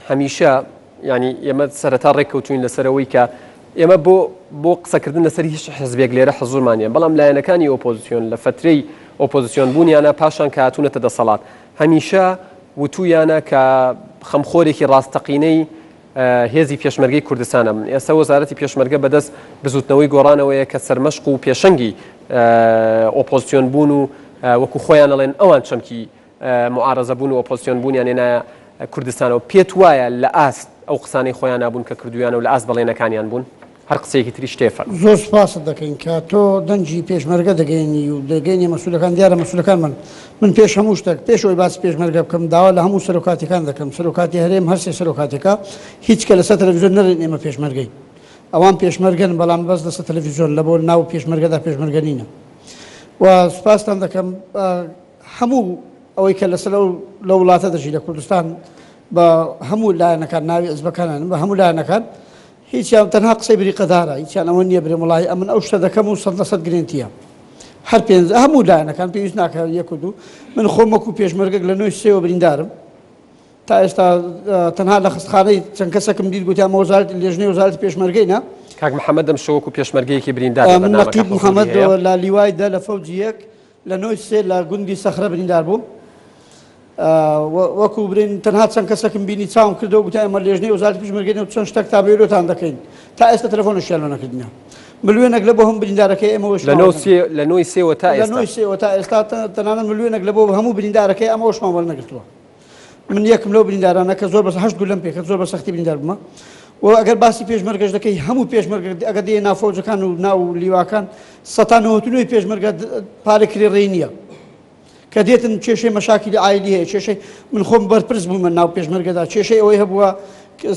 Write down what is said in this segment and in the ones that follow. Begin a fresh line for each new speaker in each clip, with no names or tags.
هەمیشە ینی ئێمە سەرەتا ڕێککەوتوین لەسەرەوەی کە ئێمە بۆ قسەکردن لەسەر هیچ حزبێک لێرە حەزوورمانە، بەڵام لایەنەکانی ئۆپۆزیسیۆن لە فترەی ئۆپۆزیسیۆن بوونیانە پاشان کە هاتوونەتە دەسەڵات هەمیشە وتویانە کە خەمخۆرێکی ڕاستەقینەی هێزی پێشمەرگەی کوردستانە من ئێستا وەزارەتی پێشمەرگە بەدەست بزوتنەوەی گۆڕانەوەیە کە سەرمەشق و پێشەنگی ئۆپۆزیسیۆن بوون و وەکو خۆیان ئەڵێن ئەوان چەمکی معارەزە بوون و ئۆپۆزیسیۆن بوونیان هێنایە کوردستانەوە. پێت وایە لە ئاست ئەو قسانەی خۆیان نابوون کە کردویانە و لە ئاست بەڵێنەکانیان بوون؟ هەر قسەیەکی تریش تێفە.
زۆر سپاست دەکەین کە تۆ دەنجی پێشمەرگە دەگەینی و دەگەینی مەسوولەکان دیارە مەسوولەکان من پێش هەموو شتێک پێشەوەی باسی پێشمەرگە بکەم داوا لە هەموو سەرۆکاتیەکان دەکەم. سەرۆکاتی هەرێم هەر سێ سەرۆکاتێکە هیچ کە لەسەر تەلەڤیزیۆن نەڕێن ئێمە پێشمەرگەی ئەوان پێشمەرگەن بەڵام بەس لەسەر تەلەڤیزیۆن لە بۆ ناو پێشمەرگەدا پێشمەرگە نینە. و سپاسان دەکەم هەموو ئەوەی کە لەسەر لە وڵاتە دەژی لە کوردستان بە هەموو لایەنەکان ناوی ئەزبەکانان بە هەموو لایەنەکان هیچیان تەنها قسەی بریقەدارە هیچیان ئەوە نییە برێ وڵی ئەمن ئەو شتە دەکەم و 100% گرنتیە هەر پێنج هەموو لایەنەکان پێویست ناکات یەک و دوو من خۆم وەکو پێشمەرگەک لە 9 بریندارم تا ئێستا تەنها لە خستخانەی چەند کەسێکم دیت گوتیان وەزارەتی لێژنەی وەزارەتی پێشمەرگەینە
کاک محەممەد دەم شەوەکو پێشمەرگەیەکی بریندار
نەقیب محەممەد لە لیوایدا لە فەوجی یەک لە 9 لە گوندی سەخرە بریندار بووم وەکو برین تەنها چەند کەسێکم بینی چاوم کردەوە گوتیان ئەمە لێژنەی وەزارەتی پێشمەرگەینە و چەند شتێک تابێرۆتان دەکەین تا ئێستا تەلەفۆنیشیان لۆ نەکردینە ملیۆنێک لە بۆ هەم بریندارەکەی ئێمەوەش
لە 9
تا ئێستا تەنانەت ملیۆنێک لە بۆ هەموو بریندارەکەی ئەمەوەشمان وەڵ نەگرتووە. من یەکم لەو بریندارانە کە زۆر بەس 8 گولم پێ کە زۆر بە سەختی بریندار بوومە و ئەگەر باسی پێشمەرگەش دەکەی هەموو پێشمەرگە ئەگەر دێ ناوفەوجەکان و ناو لیواکان 199 پێشمەرگە پارێکری ڕێی نییە کە دێتن کێشەی مەشاکلی عایلی هەیە کێشەی من خۆم بەرپرس بوومە ناو پێشمەرگەدا کێشەی ئەوەی هەبووە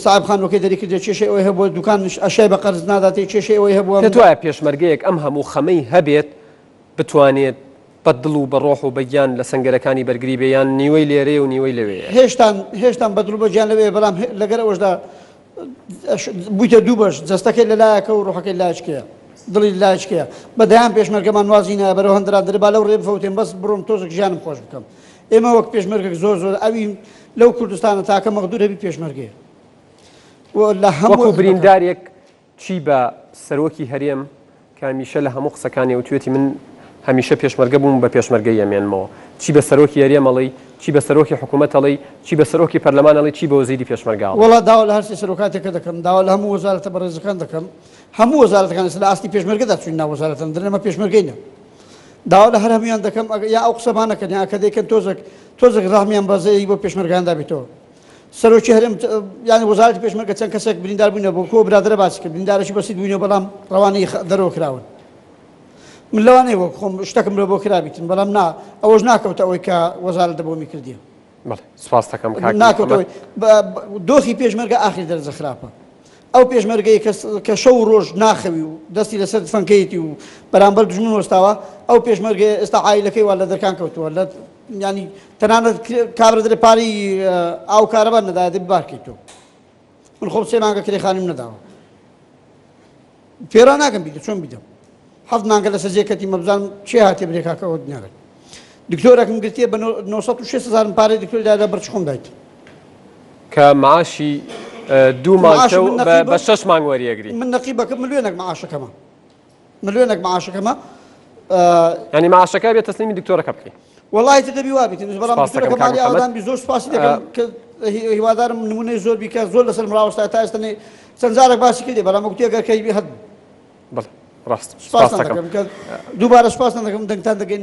ساحبخانەکەی دەریکردێت کێشەی ئەوەی هەبووە دوکان ئەشای بە قەرز ناداتێ کێشەی ئەوەی هەبووە
دەتوایە پێشمەرگەیەک ئەم هەموو خەمەی هەبێت بتوانێت بەدڵ و بە ڕۆح و بەگیان لە سەنگەرەکانی بەرگری بێیان نیوەی لێرێ و نیوەی لەوێ
هێشتان بەدڵ و بەگیان لەوێ بەڵام لەگەر ئەوەشدا بوویتە دوو بەش جەستەکەی لە لایەکە و ڕۆحەکەی لایچکەیە دڵی لایچکەیە بەدەیان پێشمەرگەمان وازینە بەرەو هەندرا دەربا لەو ڕێ بفەوتێن بەس بڕۆم تۆزێک ژیانم خۆش بکەم ئێمە وەک پێشمەرگێک زۆر ئەوی لەو کوردستانە تاکە مەغدوور هەبی پێشمەرگەیە
وەکو بریندارێک چی بە سەرۆکی هەرێم کە هەمیشە لە هەموو قسەکانی وتوێتی من هەمیشە پێشمەرگە بووم بە پێشمەرگەی ئەمێنمەوە چی بە سەرۆکی هەرێمەڵی چی بە سەرۆکی حکوومەتەڵی چی بە سەرۆکی پەرلەمانەڵی چی بە وەزیری پێشمەرگاڵ
وڵا داوا لە هەرسی سەرۆکاتێکە دەکەم داوا لە هەموو وەزارەتە بەڕێزەکان دەکەم هەموو وەزارەتەکان لە ئاستی پێشمەرگەدا چوین ناو وەزارەتەن درێمە پێشمەرگەینە داوا لە هەر هەمویان دەکەم یا ئەو قسەمانەکەن یا کە دەیکەن تۆزێک ڕاهمیان بەزەی بۆ پێشمەرگاندا بێتەوە سەرۆکی هەرێم یانی وەزارەتی پێشمەرگە چەند کەسێک بریندار بووینە بۆ کۆ برادرە باسی کرد بریندارێکی بەسیط بووینەوە بەڵام ڕەوانەی دەرەوە کراون من لەوانەیە وەک خۆم شتێکم لە بۆ کرابیتن بەڵام ئەوەش ناکەوتە ئەوەی کە وەزارەت دەبۆمی کردیە
سپاس دەکەم
ناکەوتەوەی دۆخی پێشمەرگە ئاخری دەرەجە خراپە ئەو پێشمەرگەی کە شەو ڕۆژ ناخەوی و دەستی لەسەر فەنکەیەتی و بەرامبەر دژمن وەستاوە ئەو پێشمەرگە ئێستا عایلەکەی وا لە دەرکان کەوتووە لە ینی تەنانەت کابرا پارەی ئاو کارەبان نەدایە دەبی بارکەیتەوە من خۆم 3 مانگە کرێخانیم نەداوە فێرا ناکەم بیدە چۆن بیدەم 7 مانگە لە سەرجێکەتی مەبزانم چێ هاتێ برێکاکەەوە دنیاەکە دکتۆرێکم گرتیە بە 960,000 پارەی دکتۆریدا بەرچ خۆم دایت
کە معاشی 2 مانگ بە 6 مانگ وەریەگری
من نەقیبەکە ملیۆنێک معاشەکەمە ملیۆنێک معاشەکەمە
ینی معاشەکە بێت تەسلیمی دکتۆرەکە بکەی
وڵی دەبی وابیتن بەڵام دکتۆرەکە مالی ئاوادان زۆر سپاسی دەکەم کە هیوادارم نمونەی زۆر بیکە زۆر لەسەر مراوەستا تا ئێستا چەند جارێک باسی کردی بەڵام وەکوتی ئەگەر کەیبی هەت
ڕاست سپاس دەکەم
دووبارە سپاس دەکەم دەنگتان دەگەین